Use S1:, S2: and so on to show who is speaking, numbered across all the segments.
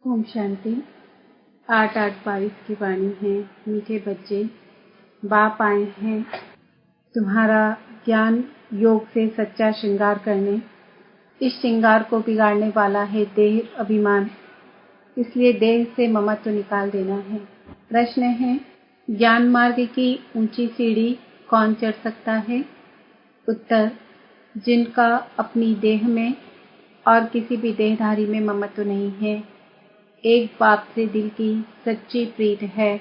S1: ओम शांति। 8/8/22 की वाणी है। मीठे बच्चे, बाप आए हैं तुम्हारा ज्ञान योग से सच्चा श्रृंगार करने। इस श्रृंगार को बिगाड़ने वाला है देह अभिमान, इसलिए देह से ममत्व निकाल देना है। प्रश्न है, ज्ञान मार्ग की ऊंची सीढ़ी कौन चढ़ सकता है? उत्तर, जिनका अपनी देह में और किसी भी देहधारी में ममत्व नहीं है, एक बाप से दिल की सच्ची प्रीत है,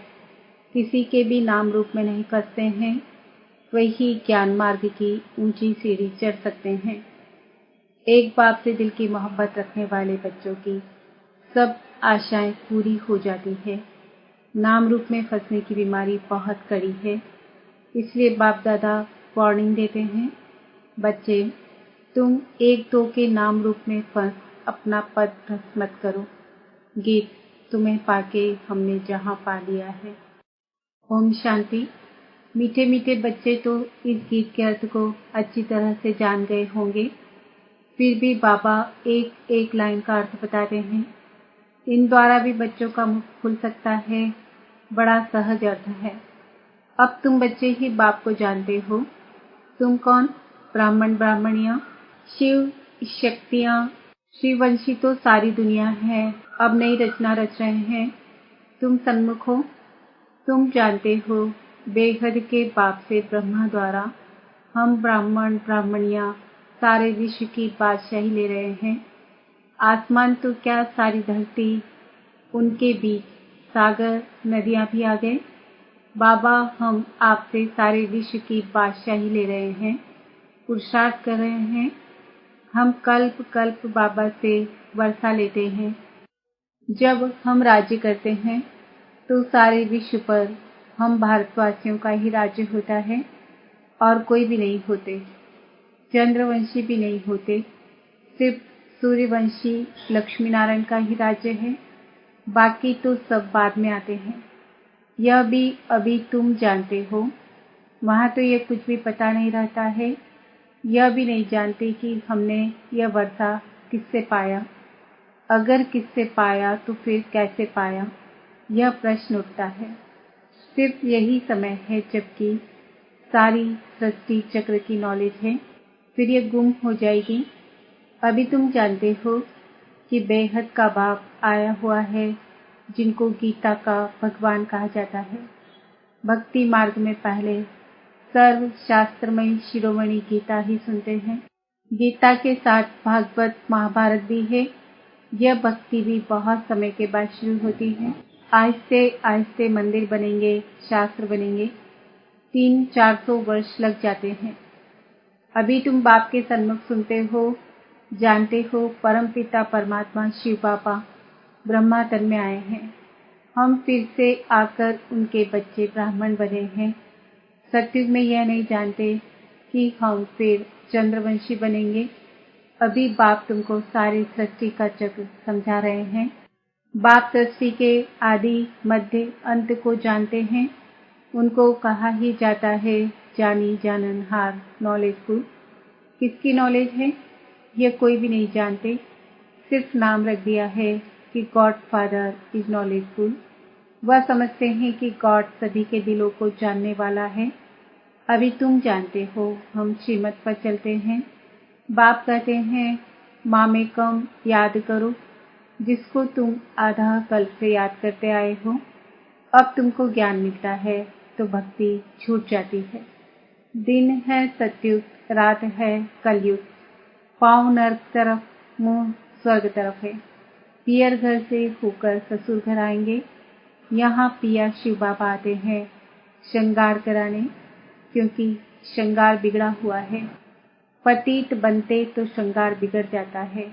S1: किसी के भी नाम रूप में नहीं फंसते हैं, वही ज्ञान मार्ग की ऊंची सीढ़ी चढ़ सकते हैं। एक बाप से दिल की मोहब्बत रखने वाले बच्चों की सब आशाएं पूरी हो जाती है। नाम रूप में फंसने की बीमारी बहुत कड़ी है, इसलिए बाप दादा वार्निंग देते हैं, बच्चे तुम एक दो के नाम रूप में फंस अपना पद भ्रष्ट मत करो। गीत तुम्हें पाके हमने जहां पा लिया है। ओम शांति। मीठे मीठे बच्चे तो इस गीत के अर्थ को अच्छी तरह से जान गए होंगे, फिर भी बाबा एक एक लाइन का अर्थ बताते हैं। इन द्वारा भी बच्चों का मुख खुल सकता है। बड़ा सहज अर्थ है। अब तुम बच्चे ही बाप को जानते हो। तुम कौन? ब्राह्मण ब्राह्मणियां, शिव शक्तियां, श्रीवंशी तो सारी दुनिया है, अब नई रचना रच रहे हैं। तुम सन्मुख हो। तुम जानते हो बेहद के बाप से ब्रह्मा द्वारा हम ब्राह्मण ब्राह्मणियां सारे विश्व की बादशाही ले रहे हैं। आसमान तो क्या सारी धरती, उनके बीच सागर नदियां भी आ गए। बाबा हम आपसे सारे विश्व की बादशाही ले रहे हैं, पुरुषार्थ कर रहे हैं। हम कल्प कल्प बाबा से वर्षा लेते हैं। जब हम राज्य करते हैं तो सारे विश्व पर हम भारतवासियों का ही राज्य होता है और कोई भी नहीं होते। चंद्रवंशी भी नहीं होते, सिर्फ सूर्यवंशी लक्ष्मी नारायण का ही राज्य है, बाकी तो सब बाद में आते हैं। यह भी अभी तुम जानते हो। वहां तो ये कुछ भी पता नहीं रहता है। यह भी नहीं जानते कि हमने यह वर्षा किससे पाया। अगर किससे पाया तो फिर कैसे पाया, यह प्रश्न उठता है। सिर्फ यही समय है जबकि सारी सृष्टि चक्र की नॉलेज है, फिर यह गुम हो जाएगी। अभी तुम जानते हो कि बेहद का बाप आया हुआ है, जिनको गीता का भगवान कहा जाता है। भक्ति मार्ग में पहले सर्व शास्त्रमयी शिरोमणि गीता ही सुनते हैं। गीता के साथ भागवत महाभारत भी है। यह भक्ति भी बहुत समय के बाद शुरू होती है। आहिस्ते आहिस्ते मंदिर बनेंगे, शास्त्र बनेंगे, 300-400 वर्ष लग जाते हैं। अभी तुम बाप के सन्मुख सुनते हो, जानते हो परम पिता परमात्मा शिव बाबा ब्रह्मा तन में आए हैं। हम फिर से आकर उनके बच्चे ब्राह्मण बने हैं। सत्युग में यह नहीं जानते कि हम फिर चंद्रवंशी बनेंगे। अभी बाप तुमको सारी सृष्टि का चक्र समझा रहे हैं। बाप सृष्टि के आदि मध्य अंत को जानते हैं। उनको कहा ही जाता है जानी जाननहार, नॉलेजफुल। किसकी नॉलेज है यह कोई भी नहीं जानते, सिर्फ नाम रख दिया है कि गॉड फादर इज नॉलेजफुल। वह समझते हैं कि गॉड सभी के दिलों को जानने वाला है। अभी तुम जानते हो हम श्रीमत पर चलते हैं। बाप कहते हैं मामेकम याद करो, जिसको तुम आधा कल्प से याद करते आए हो। अब तुमको ज्ञान मिलता है तो भक्ति छूट जाती है। दिन है सतयुग, रात है कलयुग, पाँव नर्क तरफ, मुंह स्वर्ग तरफ है। पियर घर से होकर ससुर घर आएंगे। यहाँ पिया शिव बाबा आते हैं श्रृंगार कराने, क्योंकि श्रृंगार बिगड़ा हुआ है। पतित बनते तो श्रृंगार बिगड़ जाता है।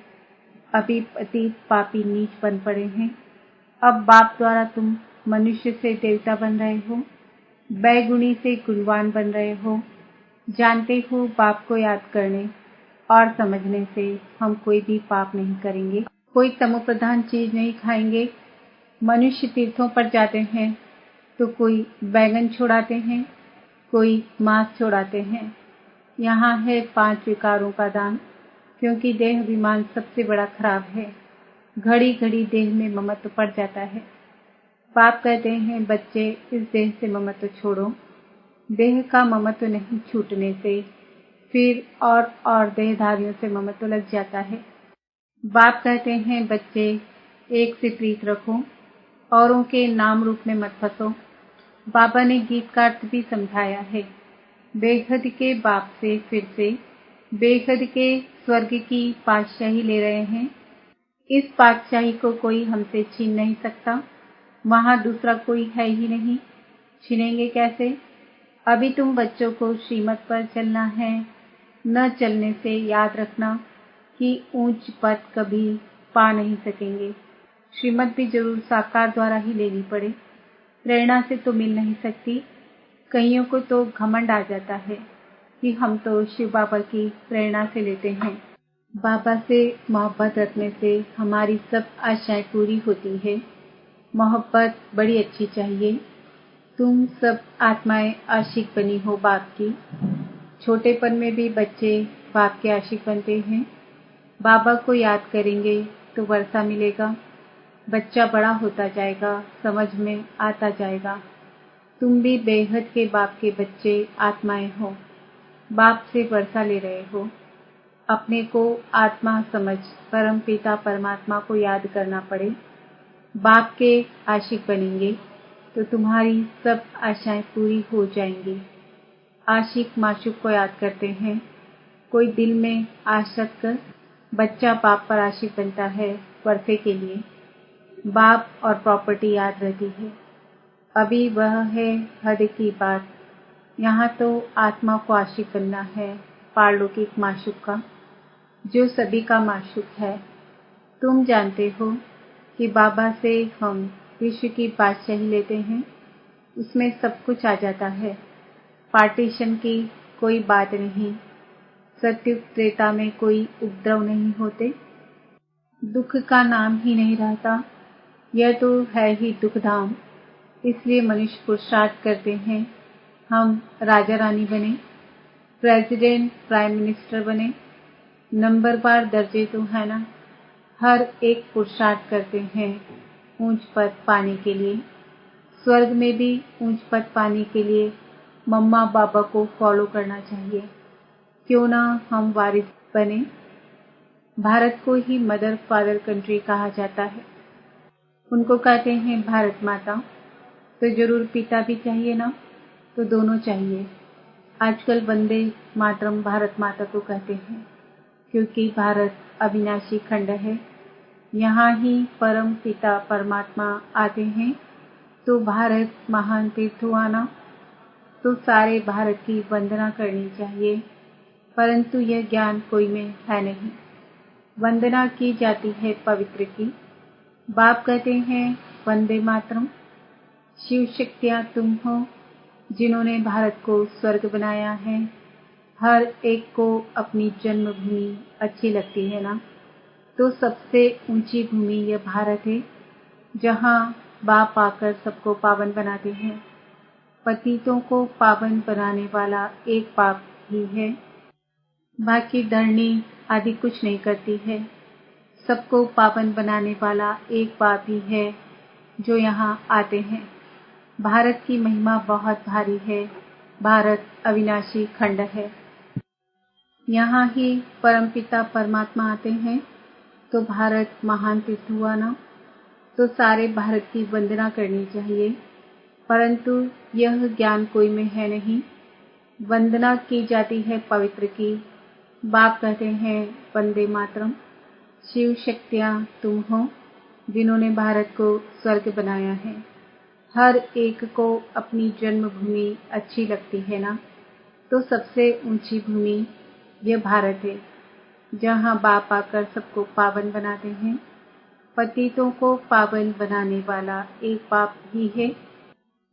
S1: अभी पतित पापी नीच बन पड़े हैं। अब बाप द्वारा तुम मनुष्य से देवता बन रहे हो, बैगुणी से गुणवान बन रहे हो। जानते हो बाप को याद करने और समझने से हम कोई भी पाप नहीं करेंगे, कोई तमोप्रधान चीज नहीं खाएंगे। मनुष्य तीर्थों पर जाते हैं तो कोई बैगन छोड़ाते हैं, कोई मांस छोड़ाते हैं। यहाँ है 5 विकारों का दान, क्योंकि देह अभिमान सबसे बड़ा खराब है। घड़ी घड़ी देह में ममत्व पड़ जाता है। बाप कहते हैं बच्चे इस देह से ममत्व छोड़ो। देह का ममत्व नहीं छूटने से फिर और देहधारियों से ममत्व लग जाता है। बाप कहते हैं बच्चे एक से प्रीत रखो, औरों के नाम रूप में मत फंसो। बाबा ने गीत का अर्थ भी समझाया है। बेहद के बाप से फिर से बेहद के स्वर्ग की पातशाही ले रहे हैं। इस पातशाही को कोई हमसे छीन नहीं सकता। वहां दूसरा कोई है ही नहीं, छीनेंगे कैसे? अभी तुम बच्चों को श्रीमत पर चलना है। न चलने से याद रखना कि ऊंच पद कभी पा नहीं सकेंगे। श्रीमत भी जरूर साकार द्वारा ही लेनी पड़े, प्रेरणा से तो मिल नहीं सकती। कईयों को तो घमंड आ जाता है कि हम तो शिव बाबा की प्रेरणा से लेते हैं। बाबा से मोहब्बत रखने से हमारी सब आशाएं पूरी होती है। मोहब्बत बड़ी अच्छी चाहिए। तुम सब आत्माएं आशिक बनी हो बाप की। छोटेपन में भी बच्चे बाप के आशिक बनते हैं। बाबा को याद करेंगे तो वर्षा मिलेगा। बच्चा बड़ा होता जाएगा, समझ में आता जाएगा। तुम भी बेहद के बाप के बच्चे आत्माएं हो। बाप से वर्षा ले रहे हो। अपने को आत्मा समझ परम पिता परमात्मा को याद करना पड़े। बाप के आशिक बनेंगे तो तुम्हारी सब आशाएं पूरी हो जाएंगी। आशिक माशूक को याद करते हैं। कोई दिल में आशक कर बच्चा बाप पर आशिक बनता है वर्षे के लिए। बाप और प्रॉपर्टी याद रहती है। अभी वह है हद की बात। यहाँ तो आत्मा को आशिक बनना है पारलौकिक माशूक का, जो सभी का माशूक है। तुम जानते हो कि बाबा से हम विश्व की बादशाही लेते हैं। उसमें सब कुछ आ जाता है। पार्टीशन की कोई बात नहीं। सत्युग त्रेता में कोई उपद्रव नहीं होते। दुख का नाम ही नहीं रहता। यह तो है ही दुख धाम। इसलिए मनुष्य पुरुषार्थ करते हैं हम राजा रानी बने, प्रेसिडेंट प्राइम मिनिस्टर बने। नंबरवार दर्जे तो है ना। हर एक पुरुषार्थ करते हैं ऊंच पद पाने के लिए। स्वर्ग में भी ऊंच पद पाने के लिए मम्मा बाबा को फॉलो करना चाहिए। क्यों ना हम वारिस बने। भारत को ही मदर फादर कंट्री कहा जाता है। उनको कहते हैं भारत माता, तो जरूर पिता भी चाहिए ना, तो दोनों चाहिए। आजकल वंदे मातरम भारत माता को कहते हैं, क्योंकि भारत अविनाशी खंड है। यहाँ ही परम पिता परमात्मा आते हैं। तो भारत महान तीर्थ हुआ ना, तो सारे भारत की वंदना करनी चाहिए। परंतु यह ज्ञान कोई में है नहीं। वंदना की जाती है पवित्र की। बाप कहते हैं वंदे मातरम। शिव शक्तियाँ तुम हो जिन्होंने भारत को स्वर्ग बनाया है। हर एक को अपनी जन्मभूमि अच्छी लगती है ना, तो सबसे ऊंची भूमि यह भारत है, जहाँ बाप आकर सबको पावन बनाते हैं। पतितों को पावन बनाने वाला एक बाप ही है। बाकी धरनी आदि कुछ नहीं करती है। सबको पावन बनाने वाला एक बाप ही है जो यहाँ आते हैं। भारत की महिमा बहुत भारी है। भारत अविनाशी खंड है। यहाँ ही परमपिता परमात्मा आते हैं। तो भारत महान तीर्थ हुआ ना, तो सारे भारत की वंदना करनी चाहिए। परंतु यह ज्ञान कोई में है नहीं। वंदना की जाती है पवित्र की। बाप कहते हैं वंदे मातरम। शिव शक्तियाँ तुम हो जिन्होंने भारत को स्वर्ग बनाया है। हर एक को अपनी जन्मभूमि अच्छी लगती है ना, तो सबसे ऊंची भूमि यह भारत है, जहाँ बाप आकर सबको पावन बनाते हैं। पतितों को पावन बनाने वाला एक बाप ही है।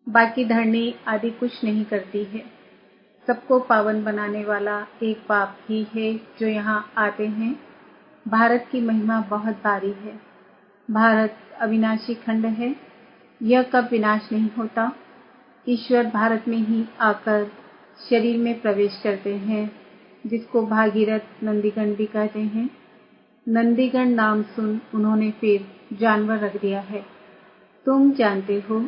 S1: बाकी धरनी आदि कुछ नहीं करती है। सबको पावन बनाने वाला एक बाप ही है जो यहाँ आते हैं। भारत की महिमा बहुत भारी है। भारत अविनाशी खंड है। यह कब विनाश नहीं होता। ईश्वर भारत में ही आकर शरीर में प्रवेश करते हैं, जिसको भागीरथ नंदीगण भी कहते हैं। नंदीगण नाम सुन उन्होंने फिर जानवर रख दिया है। तुम जानते हो,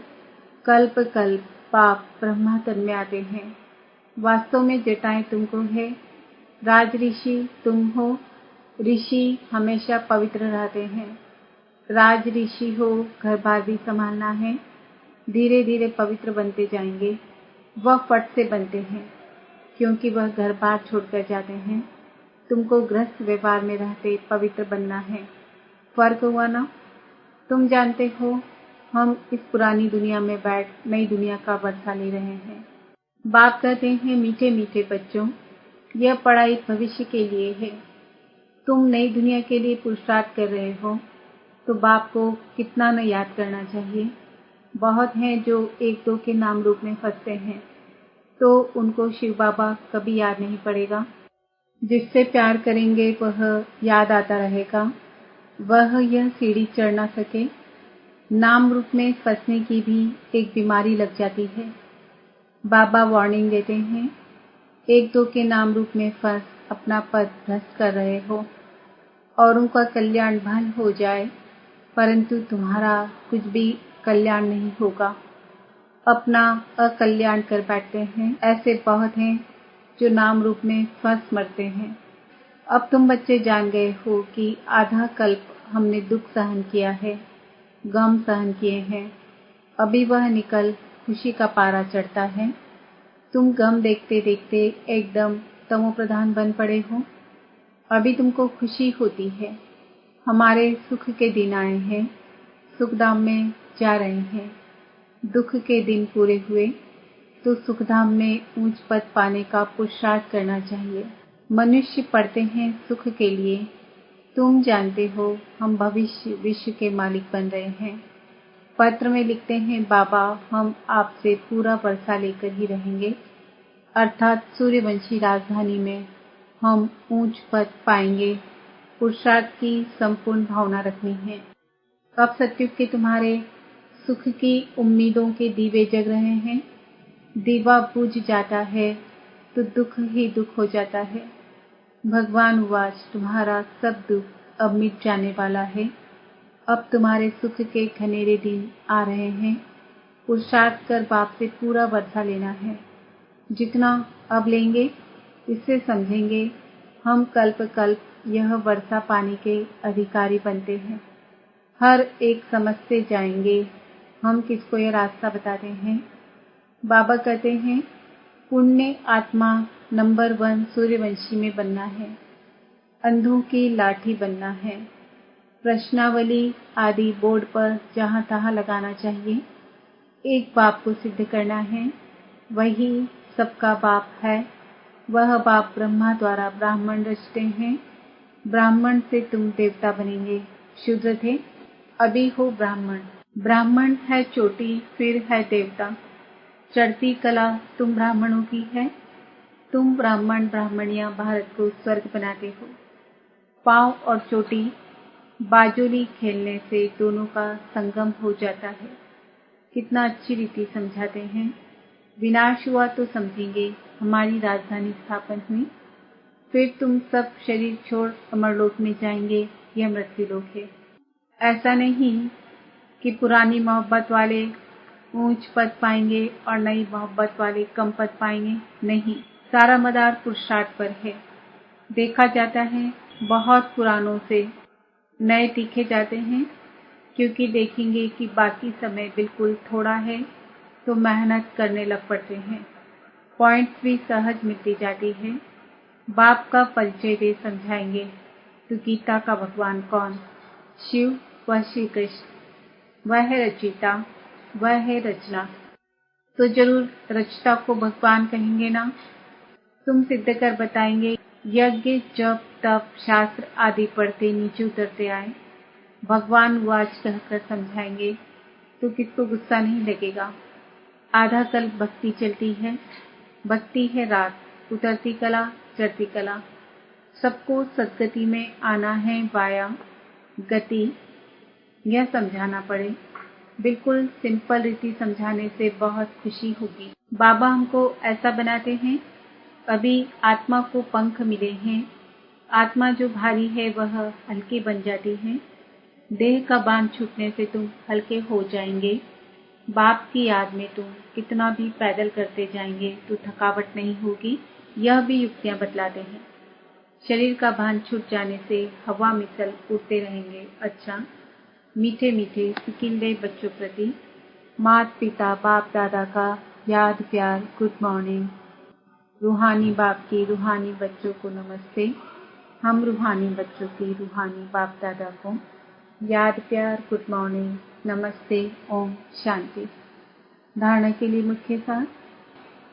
S1: कल्प कल्प पाप ब्रह्मा तन में आते हैं। वास्तव में जटाएं तुमको है। राज ऋषि तुम हो। ऋषि हमेशा पवित्र रहते हैं। राज ऋषि हो, घर बार भी संभालना है। धीरे धीरे पवित्र बनते जाएंगे। वह फट से बनते हैं, क्योंकि वह घर बार छोड़कर जाते हैं। तुमको गृहस्थ व्यवहार में रहते पवित्र बनना है। फर्क हुआ ना? तुम जानते हो, हम इस पुरानी दुनिया में बैठ नई दुनिया का वर्षा ले रहे हैं। बाप कहते हैं, मीठे मीठे बच्चों, यह पढ़ाई भविष्य के लिए है। तुम नई दुनिया के लिए पुरुषार्थ कर रहे हो, तो बाप को कितना न याद करना चाहिए। बहुत हैं जो एक दो के नाम रूप में फंसते हैं, तो उनको शिव बाबा कभी याद नहीं पड़ेगा। जिससे प्यार करेंगे वह याद आता रहेगा। वह यह सीढ़ी चढ़ ना सके। नाम रूप में फंसने की भी एक बीमारी लग जाती है। बाबा वार्निंग देते हैं, एक दो के नाम रूप में फंस अपना पद भ्रष्ट कर रहे हो। औरों का कल्याण भल हो जाए, परंतु तुम्हारा कुछ भी कल्याण नहीं होगा। अपना अकल्याण कर बैठते हैं। ऐसे बहुत हैं जो नाम रूप में फंस मरते हैं। अब तुम बच्चे जान गए हो कि आधा कल्प हमने दुख सहन किया है, गम सहन किए हैं। अभी वह निकल खुशी का पारा चढ़ता है। तुम गम देखते देखते एकदम तमोप्रधान बन पड़े हो। अभी तुमको खुशी होती है। हमारे सुख के दिन आए हैं, सुखधाम में जा रहे हैं। दुख के दिन पूरे हुए तो सुखधाम में ऊंच पद पाने का पुरुषार्थ करना चाहिए। मनुष्य पढ़ते हैं सुख के लिए। तुम जानते हो, हम भविष्य विश्व के मालिक बन रहे हैं। पत्र में लिखते हैं, बाबा हम आपसे पूरा वर्षा लेकर ही रहेंगे, अर्थात सूर्यवंशी राजधानी में हम ऊंच पद पाएंगे। पुरुषार्थ की संपूर्ण भावना रखनी है। अब सतयुग के तुम्हारे सुख की उम्मीदों के दीवे जग रहे हैं। दीवा बुझ जाता है तो दुख ही दुख हो जाता है। भगवान उवाच, तुम्हारा सब दुख अब मिट जाने वाला है। अब तुम्हारे सुख के घनेरे दिन आ रहे हैं। पुरुषार्थ कर बाप से पूरा वर्षा लेना है। जितना अब लेंगे, इससे समझेंगे हम कल्प कल्प यह वर्षा पाने के अधिकारी बनते हैं। हर एक समझते जाएंगे। हम किसको यह रास्ता बताते हैं? बाबा कहते हैं, पुण्य आत्मा नंबर 1 सूर्यवंशी में बनना है। अंधों की लाठी बनना है। प्रश्नावली आदि बोर्ड पर जहां तहां लगाना चाहिए। एक बाप को सिद्ध करना है, वही सबका बाप है। वह बाप ब्रह्मा द्वारा ब्राह्मण रचते हैं। ब्राह्मण से तुम देवता बनेंगे। शूद्र थे, अभी हो ब्राह्मण। ब्राह्मण है चोटी, फिर है देवता। चढ़ती कला तुम ब्राह्मणों की है। तुम ब्राह्मण ब्राह्मणियां भारत को स्वर्ग बनाते हो। पांव और चोटी बाजोली खेलने से दोनों का संगम हो जाता है। कितना अच्छी रीति समझाते हैं। विनाश हुआ तो समझेंगे हमारी राजधानी स्थापन हुई। फिर तुम सब शरीर छोड़ अमरलोक में जाएंगे। यह मृत्युलोक है। ऐसा नहीं कि पुरानी मोहब्बत वाले ऊंच पद पाएंगे और नई मोहब्बत वाले कम पद पाएंगे। नहीं, सारा मदार पुरुषार्थ पर है। देखा जाता है बहुत पुरानों से नए तीखे जाते हैं, क्योंकि देखेंगे कि बाकी समय बिल्कुल थोड़ा है तो मेहनत करने लग पड़ते हैं। पॉइंट्स भी सहज मिलती जाती है। बाप का परिचय दे समझाएंगे तो गीता का भगवान कौन? शिव व श्री कृष्ण। वह है रचयिता, वह है रचना। तो जरूर रचता को भगवान कहेंगे ना। तुम सिद्ध कर बताएंगे। यज्ञ जप तप शास्त्र आदि पढ़ते नीचे उतरते आए। भगवान वाच कहकर समझाएंगे तो किसको गुस्सा नहीं लगेगा। आधा कल भक्ति चलती है। भक्ति है रात, उतरती कला चढ़ती कला। सबको सदगति में आना है। वाया गति यह समझाना पड़े। बिल्कुल सिंपल रीति समझाने से बहुत खुशी होगी। बाबा हमको ऐसा बनाते हैं। अभी आत्मा को पंख मिले हैं। आत्मा जो भारी है वह हल्की बन जाती है। देह का बांध छूटने से तुम हल्के हो जाएंगे। बाप की याद में तुम कितना भी पैदल करते जाएंगे तो थकावट नहीं होगी। यह भी युक्तियां बतलाते हैं। शरीर का बांध छूट जाने से हवा मिसल उड़ते रहेंगे। अच्छा, मीठे मीठे सिकिंदे बच्चों प्रति माता पिता बाप दादा का याद प्यार, गुड मॉर्निंग। रूहानी बाप की रूहानी बच्चों को नमस्ते। हम रूहानी बच्चों की रूहानी बाप दादा को याद प्यार, गुड मॉर्निंग, नमस्ते, ओम शांति। धारणा के लिए मुख्य सार।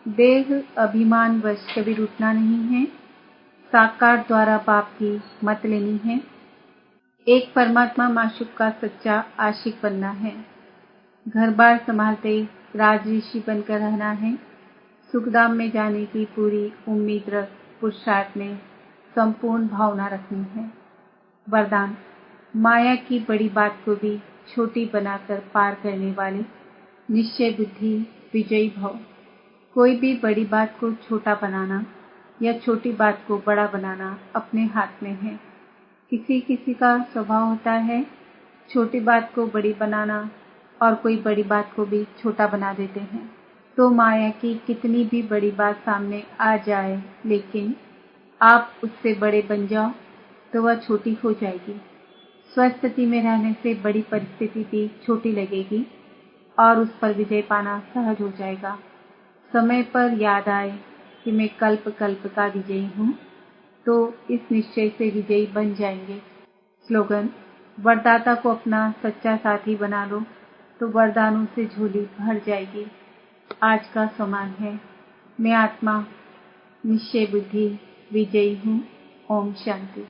S1: देह अभिमान वश कभी रूठना नहीं है। साकार द्वारा बाप की मत लेनी है। एक परमात्मा माशूक का सच्चा आशिक बनना है। घर बार संभालते राज ऋषि बनकर रहना है। सुखधाम में जाने की पूरी उम्मीद रख पुरुषार्थ में संपूर्ण भावना रखनी है। वरदान। माया की बड़ी बात को भी छोटी बनाकर पार करने वाले निश्चय बुद्धि विजयी भव। कोई भी बड़ी बात को छोटा बनाना या छोटी बात को बड़ा बनाना अपने हाथ में है। किसी किसी का स्वभाव होता है छोटी बात को बड़ी बनाना और कोई बड़ी बात को भी छोटा बना देते हैं। तो माया की कितनी भी बड़ी बात सामने आ जाए लेकिन आप उससे बड़े बन जाओ तो वह छोटी हो जाएगी। स्वस्थिति में रहने से बड़ी परिस्थिति भी छोटी लगेगी और उस पर विजय पाना सहज हो जाएगा। समय पर याद आए कि मैं कल्प कल्प का विजयी हूँ तो इस निश्चय से विजयी बन जाएंगे। स्लोगन। वरदाता को अपना सच्चा साथी बना लो तो वरदानों से झोली भर जाएगी। आज का सम्मान है। मैं आत्मा निश्चय बुद्धि विजयी हूँ। ओम शांति।